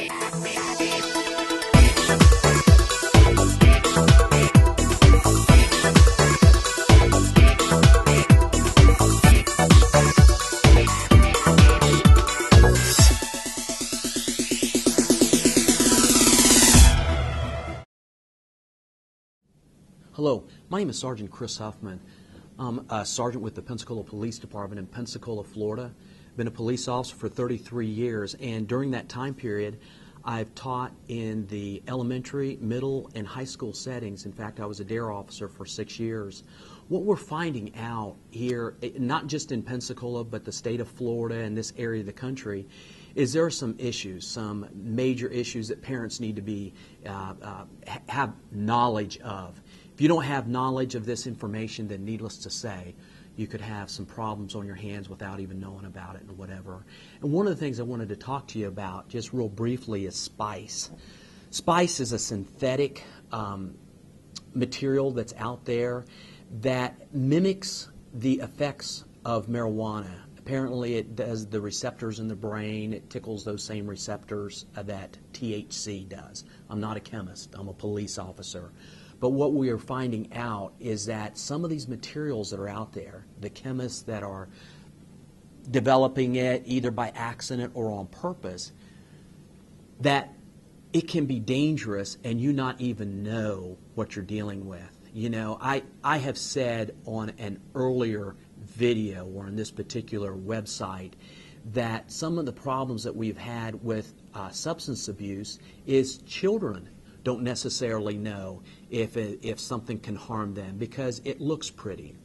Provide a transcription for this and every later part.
Hello, my name is Sergeant Chris Huffman. I'm a sergeant with the Pensacola Police Department in Pensacola, Florida. Been a police officer for 33 years, and during that time period, I've taught in the elementary, middle, and high school settings. In fact, I was a DARE officer for 6 years. What we're finding out here, not just in Pensacola, but the state of Florida and this area of the country, is there are some issues, some major issues that parents need to be have knowledge of. If you don't have knowledge of this information, then needless to say, you could have some problems on your hands without even knowing about it and whatever. And one of the things I wanted to talk to you about, just real briefly, is spice. Spice is a synthetic material that's out there that mimics the effects of marijuana. Apparently it does the receptors in the brain. It tickles those same receptors that THC does. I'm not a chemist. I'm a police officer. But what we are finding out is that some of these materials that are out there, the chemists that are developing it either by accident or on purpose, that it can be dangerous and you not even know what you're dealing with. You know, I have said on an earlier video or on this particular website that some of the problems that we've had with substance abuse is children don't necessarily know if something can harm them because it looks pretty.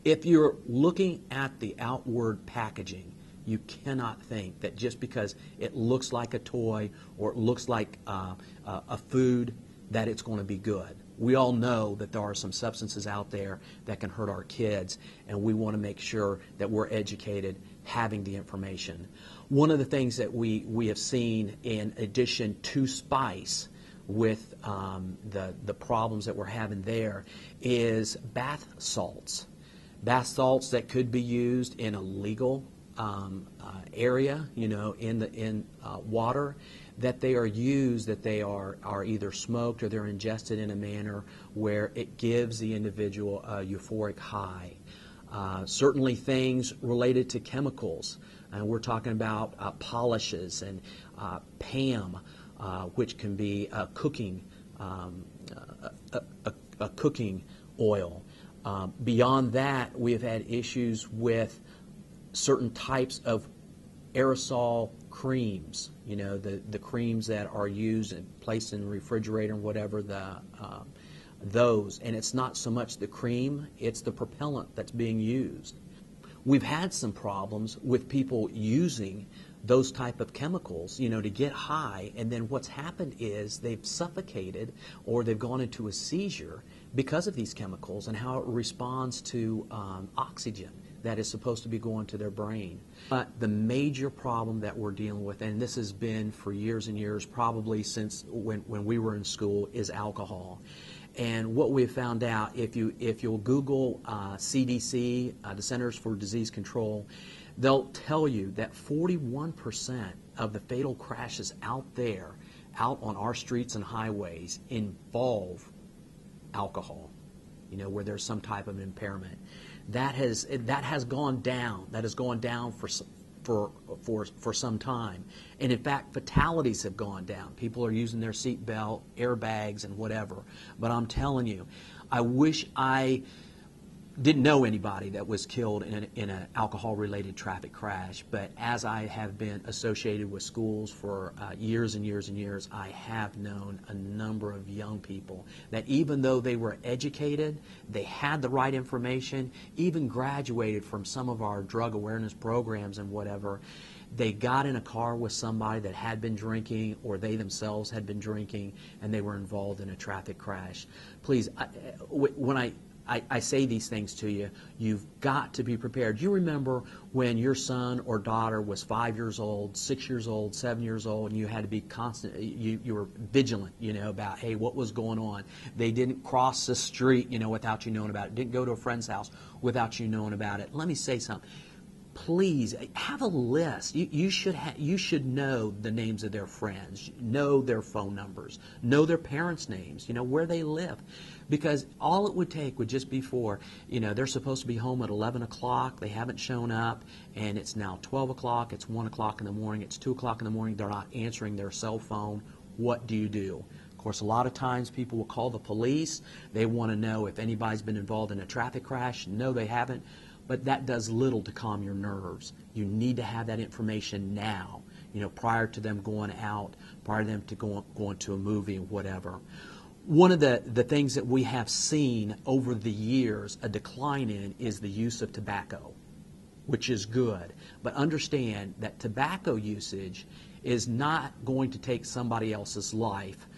If you're looking at the outward packaging, you cannot think that just because it looks like a toy or it looks like a food that it's going to be good. We all know that there are some substances out there that can hurt our kids, and we want to make sure that we're educated, having the information. One of the things that we have seen in addition to spice with the problems that we're having there is bath salts. Bath salts that could be used in a legal area, you know, in water, that they are used, that they are either smoked or they're ingested in a manner where it gives the individual a euphoric high. Certainly things related to chemicals, and we're talking about polishes and PAM, which can be a cooking oil. Beyond that, we have had issues with certain types of aerosol creams. You know, the creams that are used and placed in the refrigerator and whatever, those. And it's not so much the cream, it's the propellant that's being used. We've had some problems with people using those type of chemicals, you know, to get high, and then what's happened is they've suffocated or they've gone into a seizure because of these chemicals and how it responds to oxygen that is supposed to be going to their brain. But the major problem that we're dealing with, and this has been for years and years, probably since when we were in school, is alcohol. And what we've found out, if you'll Google CDC, the Centers for Disease Control, they'll tell you that 41% of the fatal crashes out there, out on our streets and highways, involve alcohol, you know, where there's some type of impairment. That has gone down. That has gone down for some time. And in fact, fatalities have gone down. People are using their seat belt, airbags, and whatever. But I'm telling you, I wish I didn't know anybody that was killed in an alcohol-related traffic crash, but as I have been associated with schools for years and years and years, I have known a number of young people that even though they were educated, they had the right information, even graduated from some of our drug awareness programs and whatever, they got in a car with somebody that had been drinking or they themselves had been drinking and they were involved in a traffic crash. Please, when I say these things to you, you've got to be prepared. You remember when your son or daughter was 5 years old, 6 years old, 7 years old, and you had to be constant, you were vigilant, you know, about, hey, what was going on? They didn't cross the street, you know, without you knowing about it. Didn't go to a friend's house without you knowing about it. Let me say something. please have a list. You should know the names of their friends, know their phone numbers, know their parents' names, where they live. Because all it would take would just be for, they're supposed to be home at 11 o'clock, they haven't shown up, and it's now 12 o'clock, it's 1 o'clock in the morning, it's 2 o'clock in the morning, they're not answering their cell phone. What do you do? Of course, a lot of times people will call the police. They want to know if anybody's been involved in a traffic crash. No, they haven't. But that does little to calm your nerves. You need to have that information now, prior to them going out, prior to them to going to a movie or whatever. One of the things that we have seen over the years a decline in is the use of tobacco, which is good. But understand that tobacco usage is not going to take somebody else's life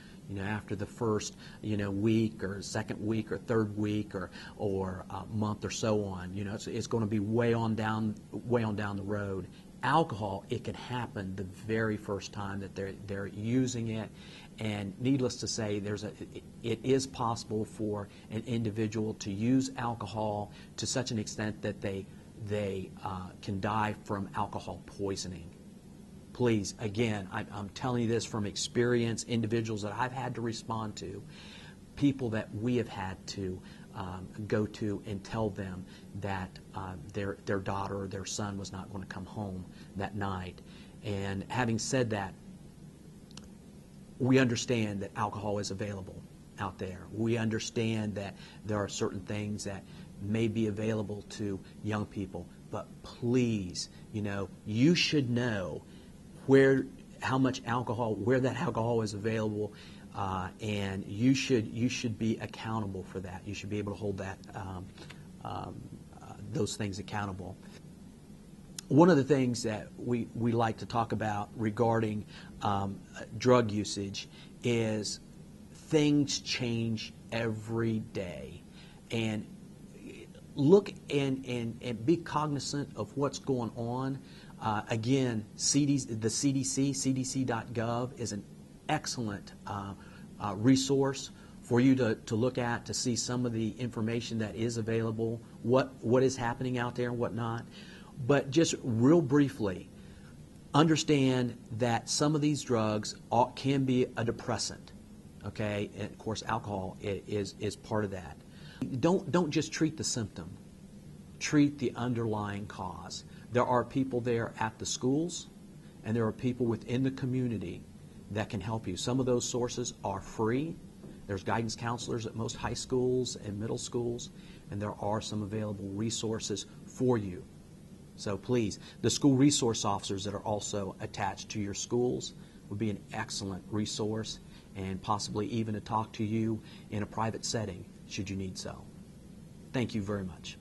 after the first, week or second week or third week or month or so on. It's going to be way on down the road. Alcohol, it can happen the very first time that they're using it, and needless to say, it is possible for an individual to use alcohol to such an extent that they can die from alcohol poisoning. Please, again, I'm telling you this from experience, individuals that I've had to respond to, people that we have had to go to and tell them that their daughter or their son was not going to come home that night. And having said that, we understand that alcohol is available out there. We understand that there are certain things that may be available to young people, but please, you should know how much alcohol, where that alcohol is available, and you should be accountable for that. You should be able to hold that those things accountable. One of the things that we like to talk about regarding drug usage is things change every day, and look and be cognizant of what's going on. Again, the CDC, cdc.gov is an excellent resource for you to look at, to see some of the information that is available, what is happening out there and whatnot. But just real briefly, understand that some of these drugs can be a depressant, okay? And of course, alcohol is part of that. Don't just treat the symptom. Treat the underlying cause. There are people there at the schools, and there are people within the community that can help you. Some of those sources are free. There's guidance counselors at most high schools and middle schools, and there are some available resources for you. So please, the school resource officers that are also attached to your schools would be an excellent resource, and possibly even to talk to you in a private setting should you need so. Thank you very much.